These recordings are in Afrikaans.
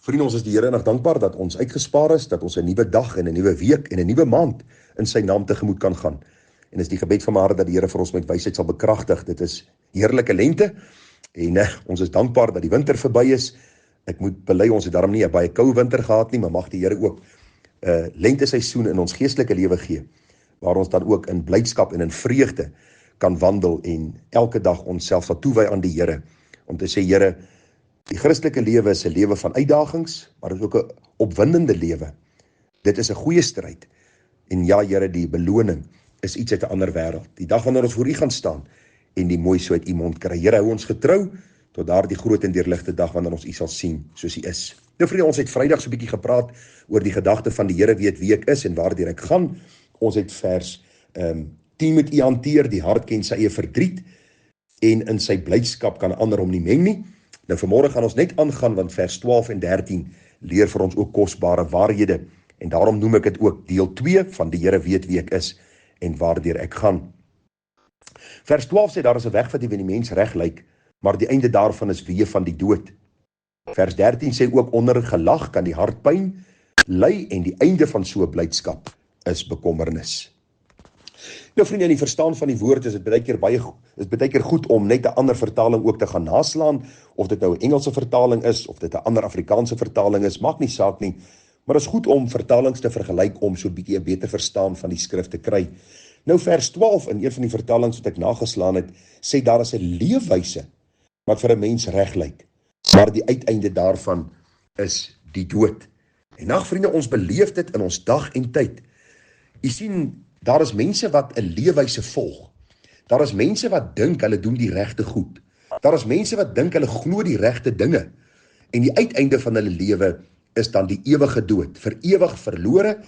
Vriende, ons is die Here nog dankbaar dat ons uitgespaar is, dat ons 'n nuwe dag en 'n nuwe week en 'n nuwe maand in sy naam tegemoet kan gaan. En is die gebed van my hart dat die Here vir ons met wysheid sal bekragtig. Dit is heerlike lente en ons is dankbaar dat die winter verby is. Ek moet bely, ons het daarom nie 'n baie koue winter gehad nie, maar mag die Here ook lenteseisoen in ons geestelike lewe gee, waar ons dan ook in blydskap en in vreugde kan wandel en elke dag onsself sal toewy aan die Here, om te sê, Here, die Christelike lewe is 'n lewe van uitdagings, maar dit is ook 'n opwindende lewe. Dit is 'n goeie stryd. En ja, Here, die beloning is iets uit 'n ander wêreld. Die dag wanneer ons voor U gaan staan en die mooi so uit U mond kry. Here, hou ons getrou tot daardie groot en deurligte dag wanneer ons U sal sien soos U is. Nou vriende, ons het Vrydag so 'n bietjie gepraat oor die gedagte van die Here weet wie ek is en waardeur ek gaan. Ons het vers 10 met U hanteer, die hart ken sy eie verdriet en in sy blydskap kan ander hom nie meng nie. Nou vanmôre gaan ons net aangaan, want vers 12 en 13 leer vir ons ook kosbare waarhede, en daarom noem ek dit ook deel 2 van die Here weet wie ek is en waardeur ek gaan. Vers 12 sê, daar is 'n weg wat die mens reg lyk, maar die einde daarvan is weë van die dood. Vers 13 sê ook, onder gelag kan die hart pyn ly en die einde van so 'n blydskap is bekommernis. Nou vriende, in die verstaan van die woord is dit baie keer goed om net 'n ander vertaling ook te gaan naslaan, of dit nou 'n Engelse vertaling is, of dit 'n ander Afrikaanse vertaling is, maak nie saak nie, maar is goed om vertalings te vergelyk om so 'n bietjie 'n beter verstaan van die skrif te kry. Nou vers 12 in een van die vertalings wat ek nageslaan het, sê daar is 'n leefwyse wat vir 'n mens reg lyk, maar die uiteinde daarvan is die dood. En ag vriende, ons beleef dit in ons dag en tyd. U sien, daar is mense wat 'n leefwyse volg. Daar is mense wat dink hulle doen die regte goed. Daar is mense wat dink hulle glo die regte dinge. En die uiteinde van hulle lewe is dan die ewige dood, vir ewig verlore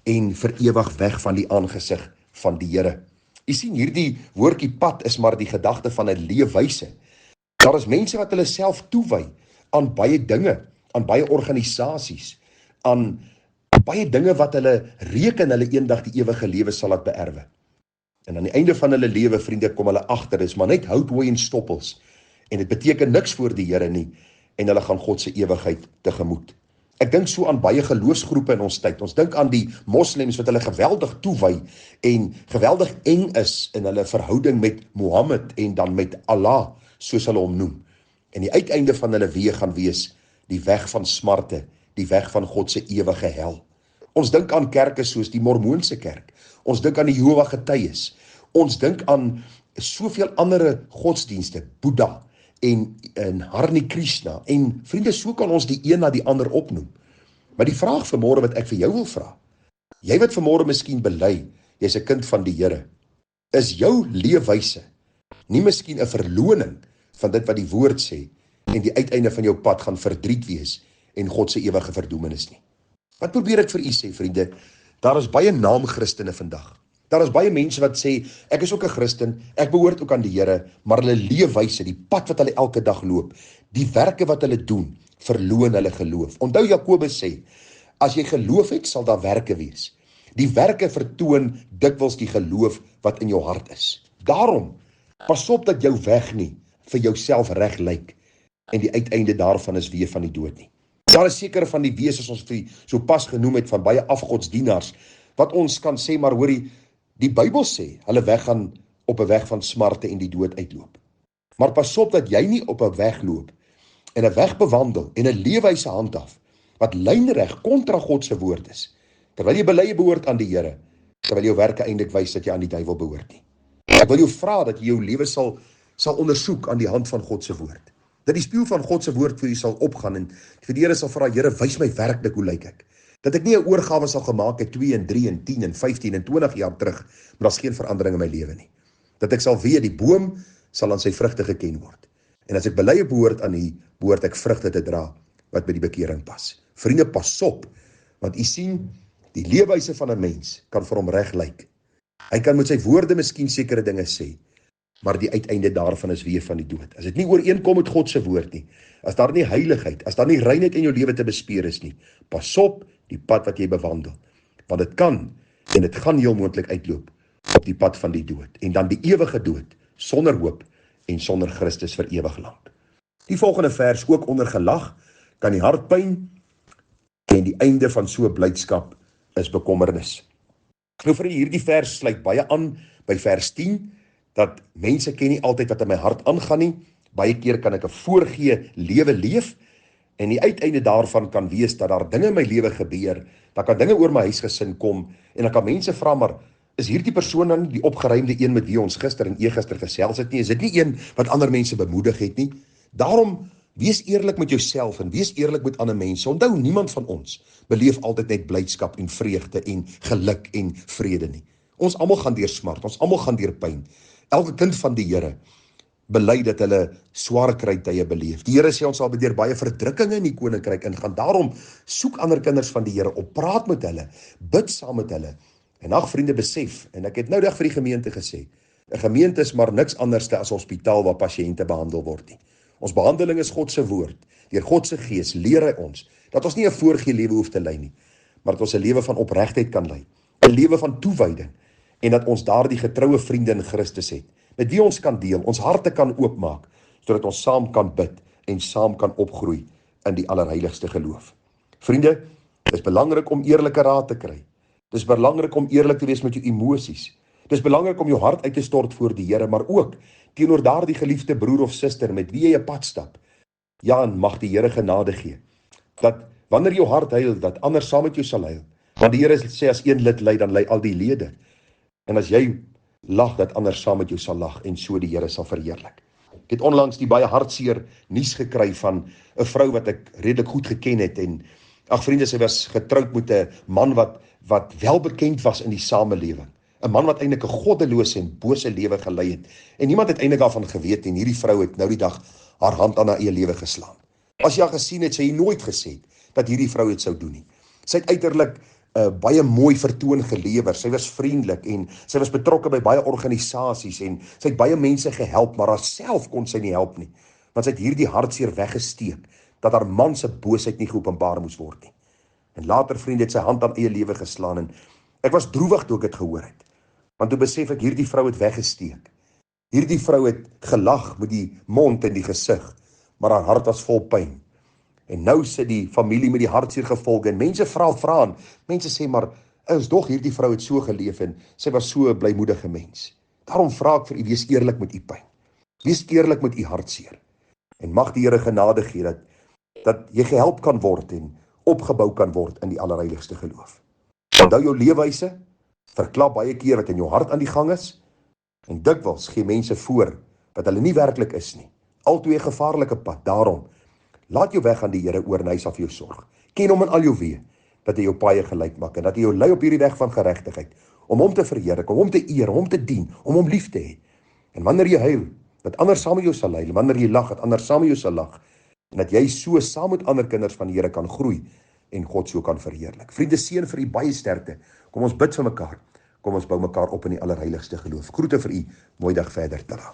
en vir ewig weg van die aangesig van die Here. U sien, hierdie woordjie pad is maar die gedagte van 'n leefwyse. Daar is mense wat hulle self toewy aan baie dinge, aan baie organisasies, aan baie dinge wat hulle reken hulle eendag die ewige lewe sal laat beerwe. En aan die einde van hulle lewe, vriende, kom hulle agter, dis maar net houthooi en stoppels. En dit beteken niks voor die Here nie, en hulle gaan God se ewigheid tegemoet. Ek dink so aan baie geloofsgroepe in ons tyd. Ons dink aan die moslems wat hulle geweldig toewy en geweldig eng is in hulle verhouding met Mohammed en dan met Allah, soos hulle hom noem. En die uiteinde van hulle weë gaan wees die weg van smarte, die weg van God se ewige hel. Ons dink aan kerke soos die Mormoonse kerk. Ons dink aan die Jehova Getuies. Ons dink aan soveel ander godsdienste, Boeddha en Hare Krishna. En vriende, so kan ons die een na die ander opnoem. Maar die vraag vanmôre wat ek vir jou wil vra, jy wat vanmôre miskien bely, jy's 'n kind van die Here, is jou leefwyse nie miskien 'n verloning van dit wat die woord sê, en die uiteinde van jou pad gaan verdriet wees en God se ewige verdoemenis nie? Wat probeer ek vir u sê, vriende? Daar is baie naamchristene vandag. Daar is baie mense wat sê, ek is ook 'n Christen, ek behoort ook aan die Here, maar hulle leefwyse, die pad wat hulle elke dag loop, die werke wat hulle doen, verloon hulle geloof. Onthou Jakobus sê, as jy geloof het, sal daar werke wees. Die werke vertoon dikwels die geloof wat in jou hart is. Daarom, pas op dat jou weg nie vir jouself reg lyk, en die uiteinde daarvan is weë van die dood nie. Daar is sekere van die wesens, ons so pas genoem het, van baie afgodsdienaars, wat ons kan sê, maar hoorie, die Bybel sê, hulle weg gaan op 'n weg van smarte en die dood uitloop. Maar pas op dat jy nie op 'n weg loop, en 'n weg bewandel, en 'n leefwyse handhaaf, wat lynreg kontra God se woord is, terwyl jy bely jy behoort aan die Here, terwyl jou werke eintlik wys dat jy aan die duiwel behoort nie. Ek wil jou vra dat jy jou lewe sal ondersoek aan die hand van God se woord. Dat die spieël van God se woord vir u sal opgaan, en vir die Here sal vra, Here, wys my werklik hoe lyk ek. Dat ek nie 'n oorgawe sal gemaak het 2 en 3 en 10 en 15 en 20 jaar terug, maar daar's geen verandering in my lewe nie. Dat ek sal weet, die boom sal aan sy vrugte geken word. En as ek bely behoort aan U, behoort ek vrugte te dra wat by die bekering pas. Vriende, pas op, want u sien, die leefwyse van 'n mens kan vir hom reg lyk. Hy kan met sy woorde miskien sekere dinge sê, maar die uiteinde daarvan is weë van die dood. As dit nie ooreenkom met God se woord nie, as daar nie heiligheid, as daar nie reinheid in jou lewe te bespeer is nie, pas op die pad wat jy bewandel, want dit kan en dit gaan heel moontlik uitloop op die pad van die dood, en dan die ewige dood, sonder hoop en sonder Christus vir ewig lank. Die volgende vers, ook onder gelag kan die hart pyn En die einde van so 'n blydskap is bekommernis. Nou vir hierdie vers sluit baie aan by vers 10, dat mense ken nie altyd wat in my hart aangaan nie. Baie keer kan ek 'n voorgee lewe leef, en die uiteinde daarvan kan wees dat daar dinge in my lewe gebeur, dat kan dinge oor my huisgesin kom, en dan kan mense vra, maar is hierdie persoon dan die opgeruimde een met wie ons gister en eergister gesels het nie? Is dit nie een wat ander mense bemoedig het nie? Daarom, wees eerlik met jouself en wees eerlik met ander mense. Onthou, niemand van ons beleef altyd net blydskap en vreugde en geluk en vrede nie. Ons almal gaan deur smart, ons almal gaan deur pyn. Elke kind van die Here bely dat hulle swaar krytye beleef. Die Here sê ons sal deur baie verdrukkinge in die koninkryk ingaan. Daarom soek ander kinders van die Here op, praat met hulle, bid saam met hulle. En ag vriende, besef, en ek het nou dag vir die gemeente gesê, 'n gemeente is maar niks anders as 'n hospitaal waar pasiënte behandel word nie. Ons behandeling is God se woord. Deur God se gees leer hy ons dat ons nie 'n voorgee lewe hoef te lei nie, maar dat ons 'n lewe van opregtheid kan lei, 'n lewe van toewyding, en dat ons daardie getroue vriende in Christus het, met wie ons kan deel, ons harte kan oopmaak, sodat ons saam kan bid en saam kan opgroei in die allerheiligste geloof. Vriende, dit is belangrik om eerlike raad te kry. Dit is belangrik om eerlik te wees met jou emosies. Dit is belangrik om jou hart uit te stort voor die Here, maar ook teenoor daardie geliefde broer of suster met wie jy 'n pad stap. Ja, en mag die Here genade gee, dat wanneer jou hart huil, dat ander saam met jou sal huil. Want die Here sê, as een lid ly, dan ly al die lede. En as jy lag, dat ander saam met jou sal lag, en so die Here sal verheerlik. Ek het onlangs die baie hartseer nuus gekry van 'n vrou wat ek redelik goed geken het, en ag vriende, sy was getroud met 'n man wat welbekend was in die samelewing. 'n Man wat eintlik 'n goddelose en bose lewe gelei het, en niemand het eintlik daarvan geweet, en hierdie vrou het nou die dag haar hand aan haar eie lewe geslaan. As jy haar gesien het, sê jy nooit gesê dat hierdie vrou dit sou doen nie. Sy het uiterlik baie mooi vertoon gelewer, sy was vriendelik, en sy was betrokke by baie organisasies, en sy het baie mense gehelp, maar haarself kon sy nie help nie, want sy het hierdie hartseer weggesteek, dat haar man se boosheid nie geopenbaar moes word nie. En later, vriende, het sy hand aan eie lewe geslaan, en ek was droewig toe ek dit gehoor het, want toe besef ek, hierdie vrou het weggesteek. Hierdie vrou het gelag met die mond en die gesig, maar haar hart was vol pyn. En nou sit die familie met die hartseer gevolge, en mense vra aan, mense sê, maar ons dog hierdie vrou het so geleef, en sy was so 'n blymoedige mens. Daarom vra ek vir u, wees eerlik met u pyn. Wees eerlik met u hartseer. En mag die Here genade gee, dat jy gehelp kan word, en opgebou kan word in die allerheiligste geloof. Onthou, jou leefwyse verklap baie keer wat in jou hart aan die gang is, en dikwels gee mense voor wat hulle nie werklik is nie. Altwee 'n gevaarlike pad. Daarom, laat jou weg aan die Here oor, en hy sal vir jou sorg. Ken hom in al jou weë, dat hy jou paaie gelyk maak, en dat hy jou lei op hierdie weg van geregtigheid, om hom te verheerlik, om hom te eer, om hom te dien, om hom lief te hê. En wanneer jy huil, dat ander saam met jou sal huil, wanneer jy lag, dat ander saam met jou sal lag, en dat jy so saam met ander kinders van die Here kan groei, en God so kan verheerlik. Vriende, seën vir u baie sterkte. Kom ons bid vir mekaar. Kom ons bou mekaar op in die allerheiligste geloof. Groete vir u. Mooi dag verder. Tada.